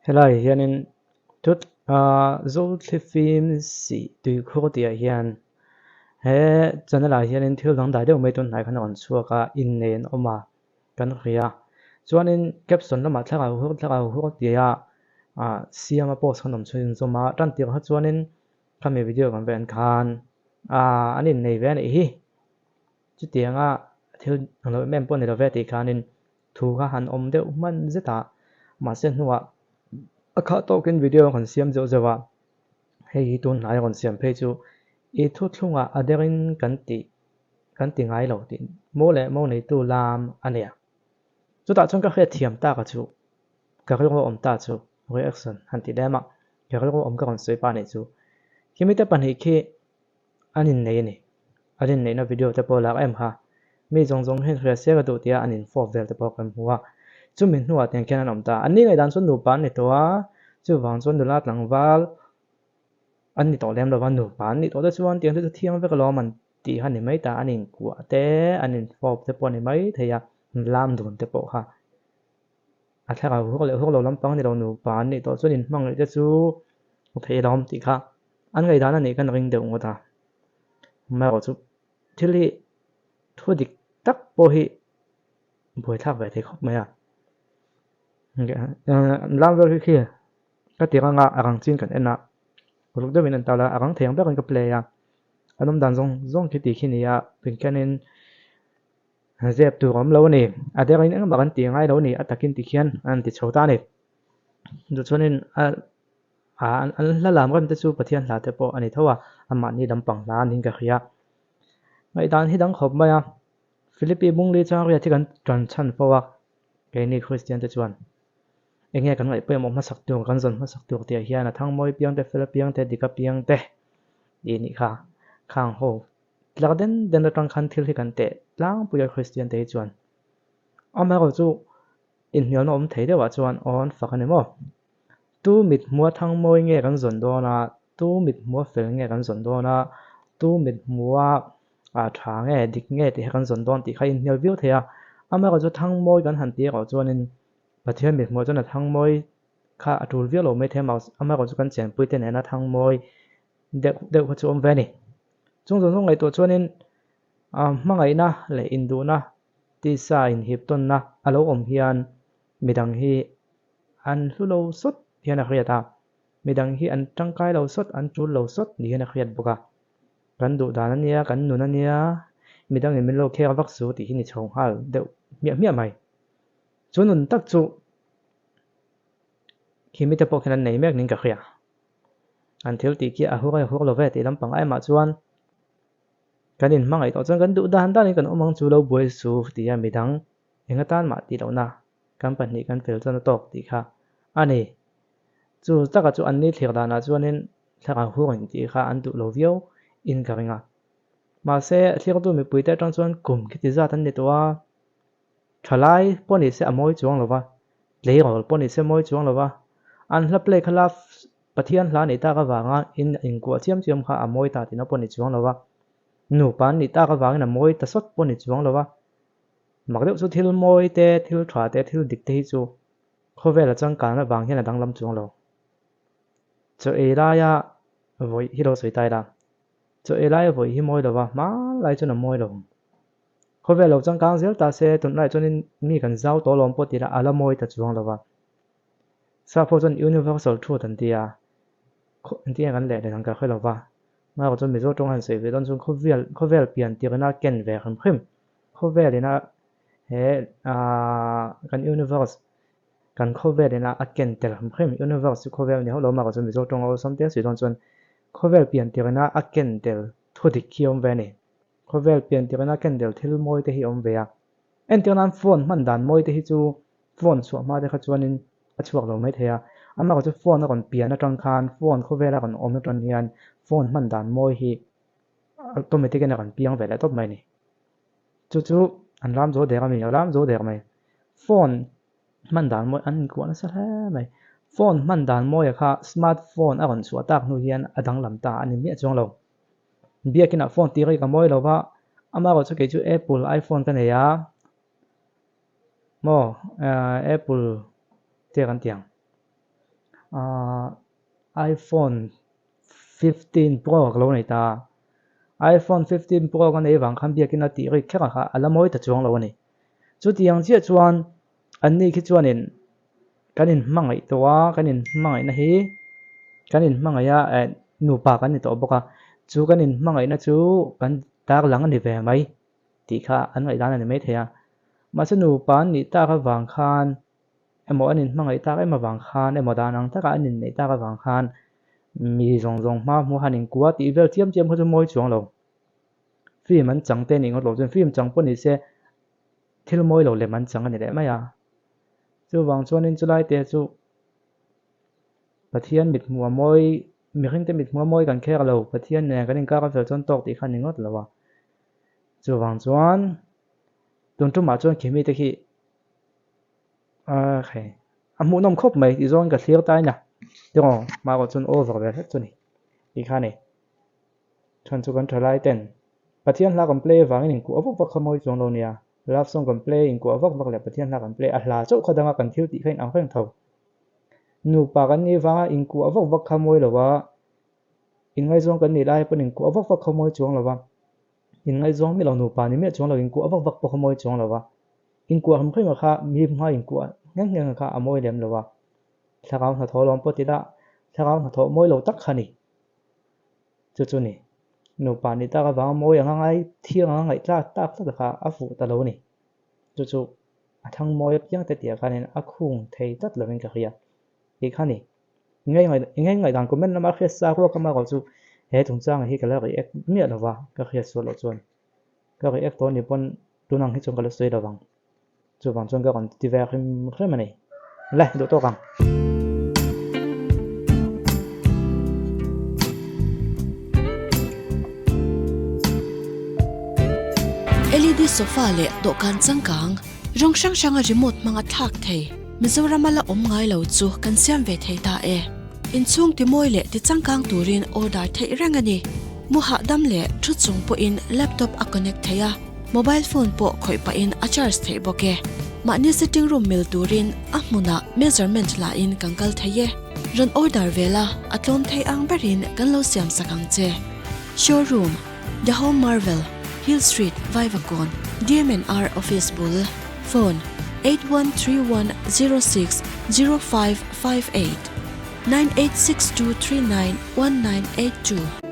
Hello hianin tut zol thifim si tui khur tia hian he chanala hianin thil dang dai deuh mai tun hnai khan on chuaka in nen oma kan hria chuanin caption lama thlaka hur tia siama post khan om chuin zoma tan tir ha chuanin khami video kan ven khan anin nei ve nei hi chu tianga thil lo mem pon ni lo ve ti khanin thu kha han om deuh man zeta ma se hnuwa akha token video kan siam zo zawa hei tun hnai kon siam phei chu I thu thlunga aderin kan ti ngai lo tin mo nei tu lam ania chuta chung ka khre thiam ta ka chu ka ro om ta chu reaction han ti dema ka ro om ka kon soi pa nei chu kimita pan hi khi anin nei na video te pola em ha mi zong hen khre se ga tu tia anin for vel te pok kan huwa chu min hnuwa ten ken an om ta ani ngai dan chun nu pan ni to a chu wang chun dulat langwal an ni to lem lo wan nu pan ni to da chuan tiang te thiang ve ka lo man ti han ni mai ta anin kwa te anin fop te pon ni mai theya lam dun te po kha a thla hu lo lam pang ni lo nu pan ni to chunin hmang ni te chu thei lom ti kha an ngai dan ani kan ring de ngota ma ro chu thili thu dik tak po hi boi thak ve the khop mai a lam ver khi ka ti nga arang chin kan ena ruk de min an tala arang theng be kan ka play a anom dan zong ki ti khini ya pinkanin zep tu rom lo ni aderin ang bakan ti ngai lo ni atakin ti khian an ti chhota ni du chunin an la lam kan te chu pathian hla te po ani thowa ama ni dam pang la ning ka khia ngai dan hi dang khop mai a philippi bung le chang ria thi kan tran chan fowa ke ni christian te chuan enge kan ngai pe mo ma sak tu kan zon ma sak tu te hian a thang moi piang te philip piang te dika piang te ni kha khang ho lakden den tang khan thil hi kan te lang puya christian te chuan ama ro chu in hial no om thei dewa chuan on fakane mo tu mit mua thang moi nge kan zon do na tu mit mua fel nge kan zon do na tu mit mua tha nge dik nge ti kan zon don ti kha in hial view thea ama ro chu thang moi kan han ti ro chuanin pathian mit mua chana thang moi kha atul view lo mai the mouse ama ro chu kan chen pui te na thang moi de chu om ve ni chung zong ngai to chuanin mangai na le indu na ti sa in hip ton na alo om hian midang hi an hlulo sot hian a khriata midang hi an tangkai lo sot an chul lo sot ni hian a khriat boka kan du dan ania kan nun ania midang in min lo khe vak su ti hi ni chhong hal de mia mai chunun tak chu khimite pok hian nei mek ning ka khria an thil ti ki a hu lo ve ti lampang ai ma chuan kanin mangai to chang kan du dan dan kan omang chu lo boi su ti ya midang enga tan ma ti lo na company kan fel chan tok ti kha ani chu taka chu an ni thlir dana chuanin thlara hu rin ti kha an du lo vio in ka ringa ma se thlir tu mi pui te tang chuan kum ki ti za tan ni to a thalai poni se amoi chuang lova leirol poni se moi chuang lova an hla play khala pathian hla nei ta ka wanga in ku chiam kha amoi ta tina poni chuang lova nu pan ni ta ka wangin a moi ta sot poni chuang lova makdeu chu thil moi te thil thwa te thil dik te hi chu khovela chang kan wang hian a dang lam chuang lo cho era ya voi hi lo soi tai la cho era ya voi hi moi lova ma lai chu na moi lo khovelo chang kang zel ta se tun lai chunin mi kan zau to lom po ti la ala moi ta chuang lova sa pho chon universal truth an tia kan le le ka khoi lova ma ko chon mi zo tong han sei ve don chung khovel pian ti na ken ve kham khim khovelina he kan universe kan khovelina aken tel kham khim universe khovel ni ho lo ma ko chon mi zo tong o som te si don chon khovel pian ti na aken tel thodik khiom ve ni khovel pian ti na ken del thil moi te hi om ve a en ti nan phone man dan moi te hi chu phone chu ma de kha chuanin a chuak lo mai thea ama ko chu phone a kon pian a tang khan phone khovela kon om na ton hian phone man dan moi hi automatic na kan piang ve la top mai ni chu an lam zo de mi lam zo de mai phone man dan moi an ko na sa ha mai phone man dan moi kha smartphone a kon chu atak nu hian adang lam ta ani mi chong lo bia kina phone ti ri ka moi lo wa ama ko chu ke chu apple iphone ka ne ya mo apple te kan tiang iPhone 15 Pro lo nei ta iPhone 15 Pro kan ei wang kham biakin a ti ri kheka kha alamoi ta chuang lo ni chu tiang chia chuan an ni khi chuanin kanin mangai towa kanin mangai na hi kanin mangai a nupa kan ni to boka chu kanin mangai na chu kan tak lang ani ve mai ti kha an ngai dan ani mai theya ma chu nupa ni ta kha wang khan emo anin mangai ta ema wang khan emo danang taka anin nei ta ka wang khan mi zong zong ma mu hanin kuwa ti vel chiam chiam kho chu moi chuang lo phim an chang te ni ngot lo chen phim chang po ni se thil moi lo le man chang ani le mai a chu wang chuan in chulai te chu pathian mit mua moi mi hring te mit mua moi kan kher lo pathian ne kanin ka ka fel chon tok ti khan ni ngot lo wa chu wang chuan tun tu ma chuan khimi te khi khay amu nom khop mai ti zon ka thlir tai na tiro ma ko chun over ve chu ni ti kha ni chan chu kan thalai ten pathian la kan play wangin in ku awak wak khamoi chong lo nia love song kan play in ku awak wak le pathian la kan play a hla chau khadanga kan thil ti khain ang kheng tho nu pa kan ni wanga in ku awak wak khamoi lo wa in ngai zong kan ni lai pon in ku awak wak khamoi chong lo wa in ngai zong mi lo nu pa ni me chong lo in ku awak wak po khamoi chong lo wa in ku ham kheng kha mi ma in ku ngang ngang kha amoi lem lo wa thakau na tho lom po ti da thakau na tho moi lo tak khani chu chu ni nu pa ni ta ka wang moi anga ngai thiang anga ngai tla tak ta kha a fu ta lo ni chu chu a thang moi yang te tia khanin a khung thei tat lovin ka khia ti khani ngai dan comment na ma khia sa ko ka ma ko chu he thung chang hi ka la ri ek mi lo wa ka khia so lo chuan ka ri ek to ni pon tunang hi chung ka lo sei lo wang chu wang chung ka kon ti ve khim khre ma nei lai do to kang LED sofa le do kan changkang rong sang sanga remote manga thak thei Mizoram ala om ngai lo chu kan siam ve thei ta e in chung ti moi le ti changkang turin order thei rangani mu ha dam le thu chung po in laptop a connect theya mobile phone po khoi pa in a charge thei boke ma ni sitting room mil turin a muna measurement la in kankal theye ron order vela atlon thei ang berin kan lo siam sakang che showroom The Home Marvel Hill Street, Vivacon, DMNR Office Bull, phone 8131060558 9862391982.